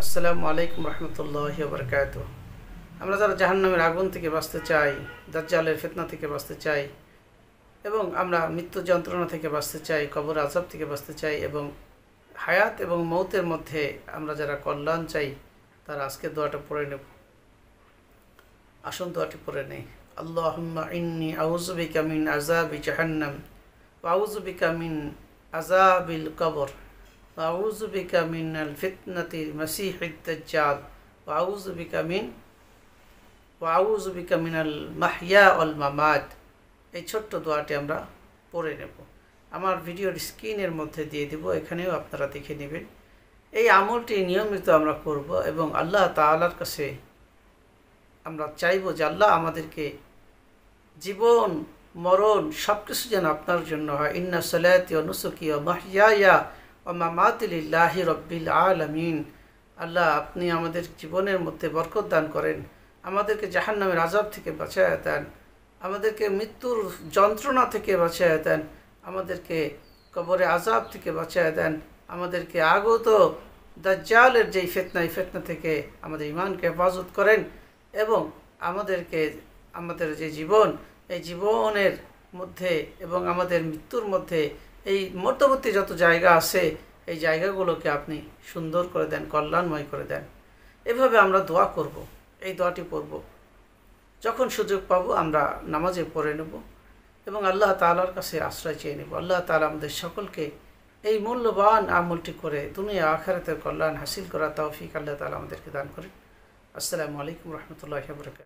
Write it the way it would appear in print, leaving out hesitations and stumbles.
আসসালামু আলাইকুম রহমতুল্লাহি ওয়া বারাকাতুহু। আমরা যারা জাহান্নামের আগুন থেকে বাঁচতে চাই, দাজ্জালের ফিতনা থেকে বাঁচতে চাই, এবং আমরা মৃত্যু যন্ত্রণা থেকে বাঁচতে চাই, কবর আযাব থেকে বাঁচতে চাই, এবং হায়াত এবং মৌতের মধ্যে আমরা যারা কল্যাণ চাই, তারা আজকে দোয়াটা পড়ে নেব। আসুন দোয়াটি পড়ে নেই। আল্লাহুম্মা ইন্নী আউযু বিকা মিন আযাবি জাহান্নাম ওয়া আউযু বিকা মিন আযাবিল কবর ওয়া আউযু বিকা মিনাল ফিতনাতিল মাসীহিদ দাজ্জাল ওয়া আউযু বিকা মিনাল মাহইয়া ওয়াল মামাত। এই ছোট্ট দোয়াটি আমরা পড়ে নেব। আমার ভিডিওর স্ক্রিনের মধ্যে দিয়ে দেব, এখানেও আপনারা দেখে নেবেন। এই আমলটি নিয়মিত আমরা করব এবং আল্লাহ তাআলার কাছে আমরা চাইব যে আল্লাহ আমাদেরকে জীবন মরণ সব কিছু যেন আপনার জন্য হয়। ইন্না সলাতি ওয়া নুসুকি ওয়া মাহইয়ায়া ওয়া মামাতি লিল্লাহি রাব্বিল আলামিন। আল্লাহ, আপনি আমাদের জীবনের মধ্যে বরকত দান করেন, আমাদেরকে জাহান্নামের আযাব থেকে বাঁচায় দেন, আমাদেরকে মৃত্যুর যন্ত্রণা থেকে বাঁচায় দেন, আমাদেরকে কবরে আযাব থেকে বাঁচায় দেন, আমাদেরকে আগত দাজ্জালের যেই ফিতনা, এই ফিতনা থেকে আমাদের ঈমানকে হেফাজত করেন, এবং আমাদেরকে আমাদের যে জীবন, এই জীবনের মধ্যে এবং আমাদের মৃত্যুর মধ্যে এই মধ্যবর্তী যত জায়গা আছে, এই জায়গাগুলোকে আপনি সুন্দর করে দেন, কল্যাণময় করে দেন। এভাবে আমরা দোয়া করব, এই দোয়াটি পড়ব। যখন সুযোগ পাবো আমরা নামাজে পড়ে নেব এবং আল্লাহ তাআলার কাছে আশ্রয় চেয়ে নেব। আল্লাহ তাআলা আমাদের সকলকে এই মূল্যবান আমলটি করে দুনিয়া আখিরাতের কল্যাণ হাসিল করা তৌফিক আল্লাহ তাআলা আমাদেরকে দান করেন। আসসালামু আলাইকুম রহমতুল্লাহি ওয়া বারাকাতুহু।